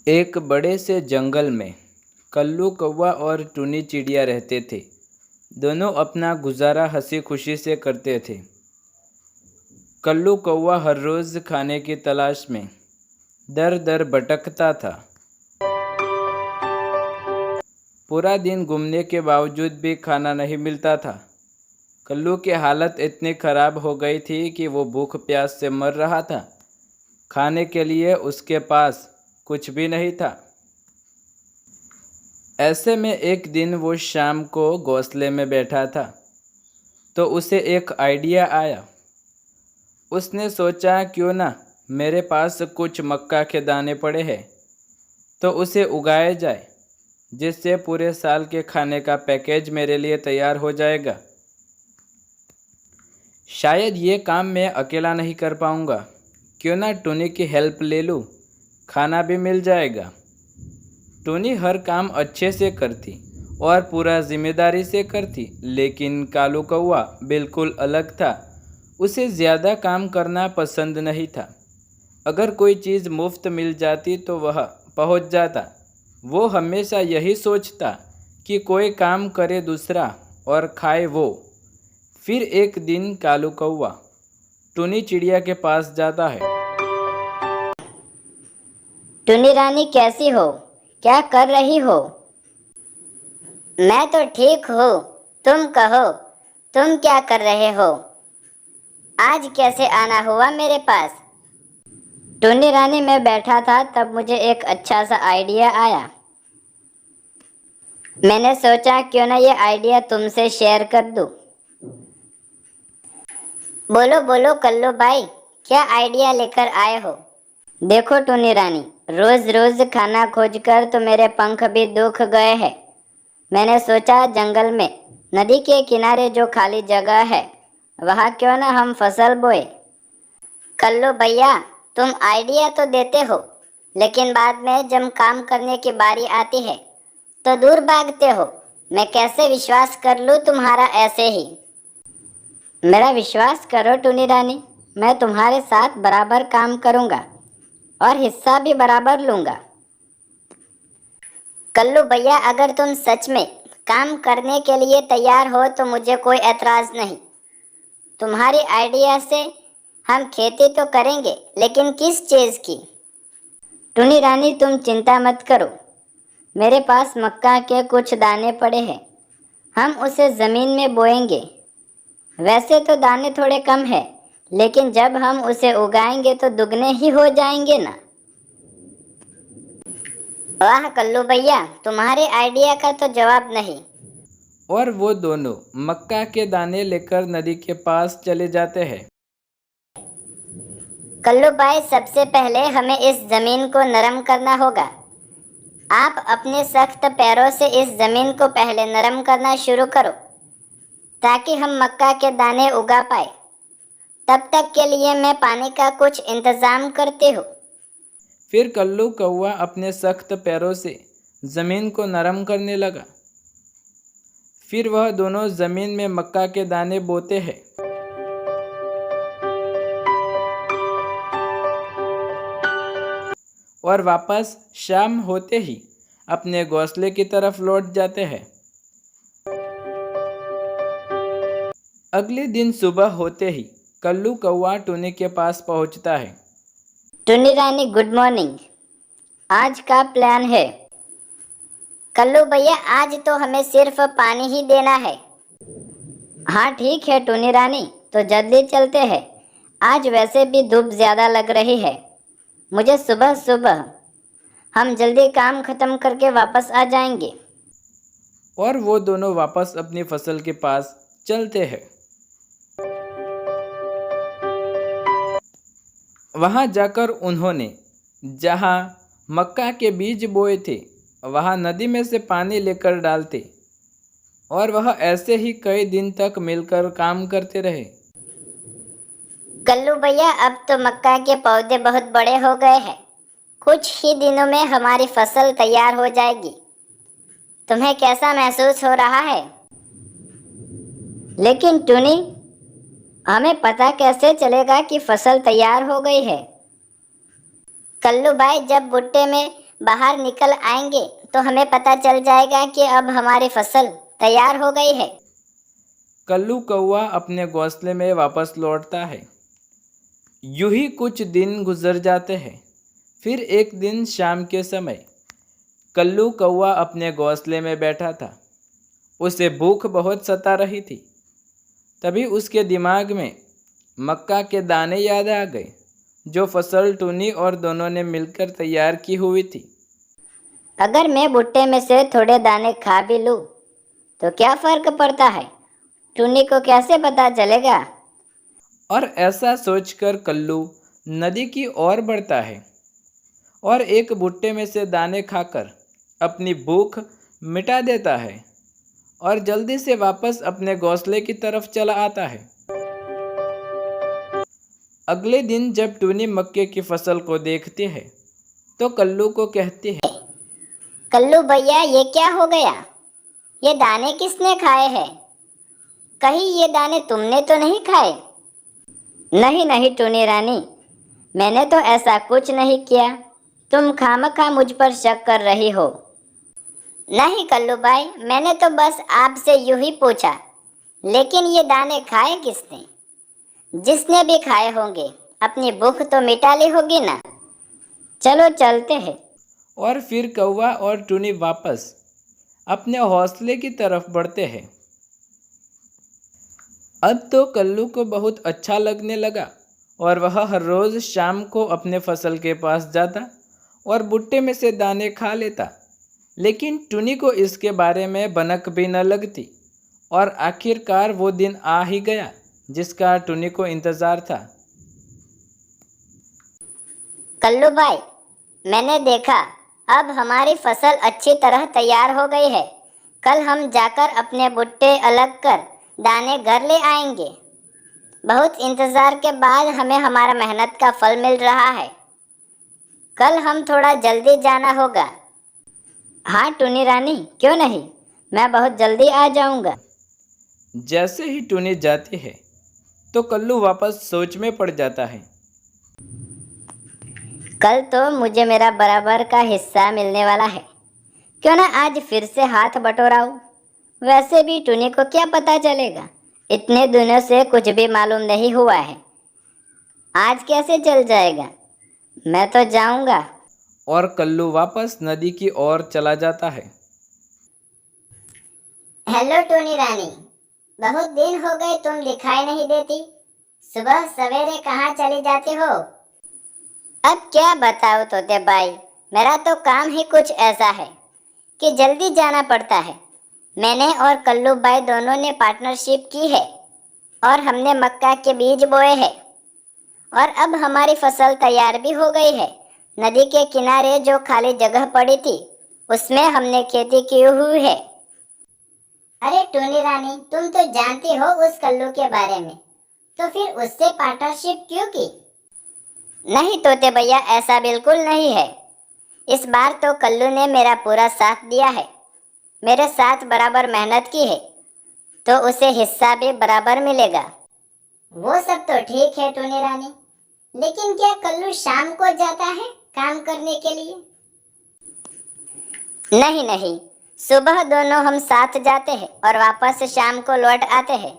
एक बड़े से जंगल में कल्लू कौवा और टुनी चिड़िया रहते थे। दोनों अपना गुजारा हंसी खुशी से करते थे। कल्लू कौवा हर रोज़ खाने की तलाश में दर दर भटकता था। पूरा दिन घूमने के बावजूद भी खाना नहीं मिलता था। कल्लू की हालत इतनी ख़राब हो गई थी कि वो भूख प्यास से मर रहा था। खाने के लिए उसके पास कुछ भी नहीं था। ऐसे में एक दिन वो शाम को घोंसले में बैठा था तो उसे एक आइडिया आया। उसने सोचा, क्यों ना मेरे पास कुछ मक्का के दाने पड़े हैं तो उसे उगाया जाए, जिससे पूरे साल के खाने का पैकेज मेरे लिए तैयार हो जाएगा। शायद ये काम मैं अकेला नहीं कर पाऊँगा, क्यों ना टुनी की हेल्प ले लूँ, खाना भी मिल जाएगा। टुनी हर काम अच्छे से करती और पूरा जिम्मेदारी से करती, लेकिन कालू कौवा बिल्कुल अलग था। उसे ज़्यादा काम करना पसंद नहीं था। अगर कोई चीज़ मुफ्त मिल जाती तो वह पहुंच जाता। वो हमेशा यही सोचता कि कोई काम करे दूसरा और खाए वो। फिर एक दिन कालू कौवा टुनी चिड़िया के पास जाता है। टुनी रानी, कैसी हो? क्या कर रही हो? मैं तो ठीक हूँ। तुम कहो, तुम क्या कर रहे हो? आज कैसे आना हुआ मेरे पास? टुनी रानी, मैं बैठा था तब मुझे एक अच्छा सा आइडिया आया। मैंने सोचा क्यों ना ये आइडिया तुमसे शेयर कर दूँ। बोलो बोलो कल्लू भाई, क्या आइडिया लेकर आए हो? देखो टुनी रानी, रोज रोज खाना खोजकर तो मेरे पंख भी दुख गए हैं। मैंने सोचा जंगल में नदी के किनारे जो खाली जगह है वहाँ क्यों ना हम फसल बोए। कल्लू भैया, तुम आइडिया तो देते हो, लेकिन बाद में जब काम करने की बारी आती है तो दूर भागते हो। मैं कैसे विश्वास कर लूँ तुम्हारा ऐसे ही? मेरा विश्वास करो टुनी रानी, मैं तुम्हारे साथ बराबर काम करूँगा और हिस्सा भी बराबर लूँगा। कल्लू भैया, अगर तुम सच में काम करने के लिए तैयार हो तो मुझे कोई एतराज़ नहीं। तुम्हारी आइडिया से हम खेती तो करेंगे, लेकिन किस चीज़ की? टुनी रानी, तुम चिंता मत करो। मेरे पास मक्का के कुछ दाने पड़े हैं, हम उसे ज़मीन में बोएंगे। वैसे तो दाने थोड़े कम है, लेकिन जब हम उसे उगाएंगे तो दुगने ही हो जाएंगे ना। वाह कल्लू भैया, तुम्हारे आइडिया का तो जवाब नहीं। और वो दोनों मक्का के दाने लेकर नदी के पास चले जाते हैं। कल्लू भाई, सबसे पहले हमें इस ज़मीन को नरम करना होगा। आप अपने सख्त पैरों से इस ज़मीन को पहले नरम करना शुरू करो ताकि हम मक्का के दाने उगा पाए। तब तक के लिए मैं पानी का कुछ इंतज़ाम करती हूँ। फिर कल्लू कौवा अपने सख्त पैरों से ज़मीन को नरम करने लगा। फिर वह दोनों ज़मीन में मक्का के दाने बोते हैं। और वापस शाम होते ही अपने घोंसले की तरफ लौट जाते हैं। अगले दिन सुबह होते ही कल्लू कौवा टुनी के पास पहुंचता है। टुनी रानी, गुड मॉर्निंग। आज का प्लान है? कल्लू भैया, आज तो हमें सिर्फ पानी ही देना है। हाँ ठीक है टुनी रानी, तो जल्दी चलते हैं। आज वैसे भी धूप ज़्यादा लग रही है। मुझे सुबह सुबह हम जल्दी काम ख़त्म करके वापस आ जाएंगे। और वो दोनों वापस अपनी फसल के पास चलते हैं। वहाँ जाकर उन्होंने जहाँ मक्का के बीज बोए थे वहाँ नदी में से पानी लेकर डालते और वह ऐसे ही कई दिन तक मिलकर काम करते रहे। कल्लू भैया, अब तो मक्का के पौधे बहुत बड़े हो गए हैं। कुछ ही दिनों में हमारी फसल तैयार हो जाएगी। तुम्हें कैसा महसूस हो रहा है? लेकिन टुनी, हमें पता कैसे चलेगा कि फसल तैयार हो गई है? कल्लू भाई, जब भुट्टे में बाहर निकल आएंगे तो हमें पता चल जाएगा कि अब हमारी फसल तैयार हो गई है। कल्लू कौवा अपने घोंसले में वापस लौटता है। यूं ही कुछ दिन गुजर जाते हैं। फिर एक दिन शाम के समय कल्लू कौवा अपने घोंसले में बैठा था। उसे भूख बहुत सता रही थी। तभी उसके दिमाग में मक्का के दाने याद आ गए, जो फसल टूनी और दोनों ने मिलकर तैयार की हुई थी। अगर मैं भुट्टे में से थोड़े दाने खा भी लूँ तो क्या फर्क पड़ता है? टूनी को कैसे पता चलेगा? और ऐसा सोचकर कल्लू नदी की ओर बढ़ता है और एक भुट्टे में से दाने खाकर अपनी भूख मिटा देता है और जल्दी से वापस अपने घोंसले की तरफ चला आता है। अगले दिन जब टूनी मक्के की फसल को देखती है तो कल्लू को कहती है, कल्लू भैया, ये क्या हो गया? ये दाने किसने खाए हैं? कहीं ये दाने तुमने तो नहीं खाए? नहीं नहीं टूनी रानी, मैंने तो ऐसा कुछ नहीं किया। तुम खामखा मुझ पर शक कर रही हो। नहीं कल्लू भाई, मैंने तो बस आपसे यूं ही पूछा। लेकिन ये दाने खाए किसने? जिसने भी खाए होंगे अपनी भूख तो मिटा ली होगी ना। चलो चलते हैं। और फिर कौवा और टूनी वापस अपने हौसले की तरफ बढ़ते हैं। अब तो कल्लू को बहुत अच्छा लगने लगा और वह हर रोज़ शाम को अपने फसल के पास जाता और भुट्टे में से दाने खा लेता। लेकिन टूनी को इसके बारे में भनक भी न लगती और आखिरकार वो दिन आ ही गया जिसका टूनी को इंतज़ार था। कल्लू भाई, मैंने देखा अब हमारी फसल अच्छी तरह तैयार हो गई है। कल हम जाकर अपने भुट्टे अलग कर दाने घर ले आएंगे। बहुत इंतज़ार के बाद हमें हमारा मेहनत का फल मिल रहा है। कल हम थोड़ा जल्दी जाना होगा। हाँ टूनी रानी, क्यों नहीं, मैं बहुत जल्दी आ जाऊंगा। जैसे ही टूनी जाती है तो कल्लू वापस सोच में पड़ जाता है। कल तो मुझे मेरा बराबर का हिस्सा मिलने वाला है। क्यों ना आज फिर से हाथ बटोराऊं। वैसे भी टूनी को क्या पता चलेगा, इतने दिनों से कुछ भी मालूम नहीं हुआ है। आज कैसे चल जाएगा, मैं तो जाऊंगा। और कल्लू वापस नदी की ओर चला जाता है। हेलो टूनी रानी, बहुत दिन हो गए तुम दिखाई नहीं देती। सुबह सवेरे कहाँ चली जाती हो? अब क्या बताओ तोते भाई, मेरा तो काम ही कुछ ऐसा है कि जल्दी जाना पड़ता है। मैंने और कल्लू भाई दोनों ने पार्टनरशिप की है और हमने मक्का के बीज बोए हैं और अब हमारी फसल तैयार भी हो गई है। नदी के किनारे जो खाली जगह पड़ी थी उसमें हमने खेती की हुई है। अरे टूनी रानी, तुम तो जानती हो उस कल्लू के बारे में, तो फिर उससे पार्टनरशिप क्यों की? नहीं तोते भैया, ऐसा बिल्कुल नहीं है। इस बार तो कल्लू ने मेरा पूरा साथ दिया है, मेरे साथ बराबर मेहनत की है, तो उसे हिस्सा भी बराबर मिलेगा। वो सब तो ठीक है टूनी रानी, लेकिन क्या कल्लू शाम को जाता है काम करने के लिए? नहीं नहीं, सुबह दोनों हम साथ जाते हैं और वापस शाम को लौट आते हैं।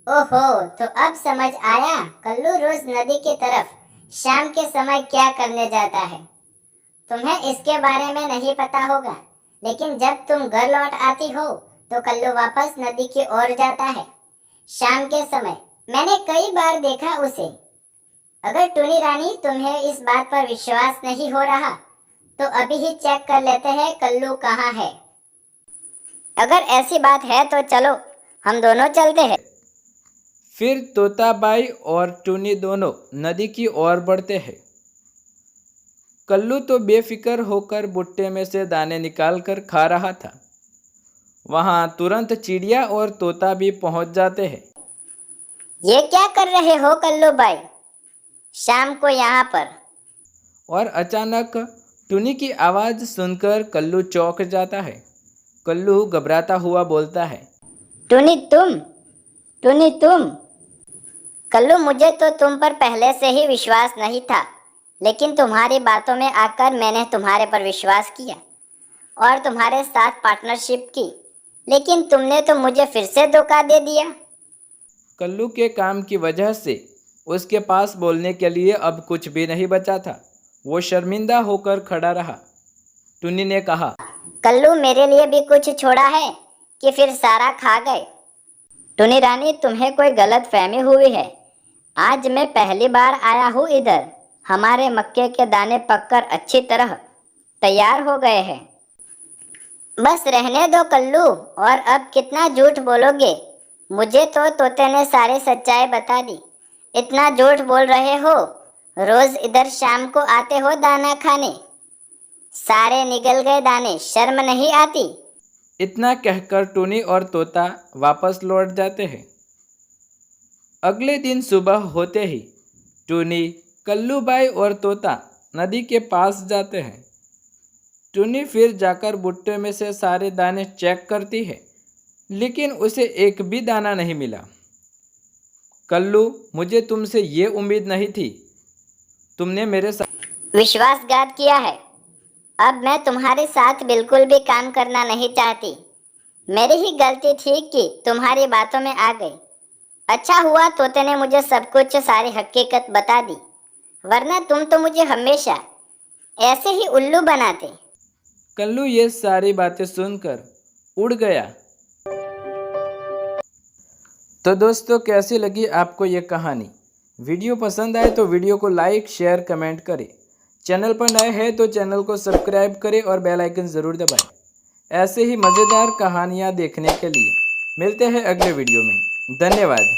ओहो, तो अब समझ आया कल्लू रोज नदी की तरफ शाम के समय क्या करने जाता है। तुम्हें इसके बारे में नहीं पता होगा, लेकिन जब तुम घर लौट आती हो तो कल्लू वापस नदी की ओर जाता है शाम के समय। मैंने कई बार देखा उसे। अगर टूनी रानी तुम्हें इस बात पर विश्वास नहीं हो रहा तो अभी ही चेक कर लेते हैं कल्लू कहाँ है। अगर ऐसी बात है तो चलो हम दोनों चलते हैं। फिर तोताबाई और टूनी दोनों नदी की ओर बढ़ते हैं। कल्लू तो बेफिक्र होकर भुट्टे में से दाने निकाल कर खा रहा था। वहाँ तुरंत चिड़िया और तोता भी पहुँच जाते हैं। ये क्या कर रहे हो कल्लू भाई, शाम को यहाँ पर? और अचानक टूनी की आवाज़ सुनकर कल्लू चौंक जाता है। कल्लू घबराता हुआ बोलता है, टूनी तुम? टूनी तुम? कल्लू, मुझे तो तुम पर पहले से ही विश्वास नहीं था लेकिन तुम्हारी बातों में आकर मैंने तुम्हारे पर विश्वास किया और तुम्हारे साथ पार्टनरशिप की, लेकिन तुमने तो मुझे फिर से धोखा दे दिया। कल्लू के काम की वजह से उसके पास बोलने के लिए अब कुछ भी नहीं बचा था। वो शर्मिंदा होकर खड़ा रहा। टुनी ने कहा, कल्लू, मेरे लिए भी कुछ छोड़ा है कि फिर सारा खा गए? टुनी रानी, तुम्हें कोई गलत फहमी हुई है। आज मैं पहली बार आया हूँ इधर। हमारे मक्के के दाने पककर अच्छी तरह तैयार हो गए हैं। बस रहने दो कल्लू, और अब कितना झूठ बोलोगे? मुझे तो तोते ने सारी सच्चाई बता दी। इतना झूठ बोल रहे हो। रोज इधर शाम को आते हो दाना खाने, सारे निगल गए दाने, शर्म नहीं आती? इतना कहकर टुनी और तोता वापस लौट जाते हैं। अगले दिन सुबह होते ही टुनी, कल्लू भाई और तोता नदी के पास जाते हैं। टुनी फिर जाकर भुट्टे में से सारे दाने चेक करती है, लेकिन उसे एक भी दाना नहीं मिला। कल्लू, मुझे तुमसे ये उम्मीद नहीं थी। तुमने मेरे साथ विश्वासघात किया है। अब मैं तुम्हारे साथ बिल्कुल भी काम करना नहीं चाहती। मेरी ही गलती थी कि तुम्हारी बातों में आ गई। अच्छा हुआ तोते ने मुझे सब कुछ, सारी हकीकत बता दी, वरना तुम तो मुझे हमेशा ऐसे ही उल्लू बनाते। कल्लू ये सारी बातें सुनकर उड़ गया। तो दोस्तों, कैसी लगी आपको ये कहानी? वीडियो पसंद आए तो वीडियो को लाइक, शेयर, कमेंट करें। चैनल पर नए हैं तो चैनल को सब्सक्राइब करें और बेल आइकन ज़रूर दबाएं। ऐसे ही मज़ेदार कहानियाँ देखने के लिए मिलते हैं अगले वीडियो में। धन्यवाद।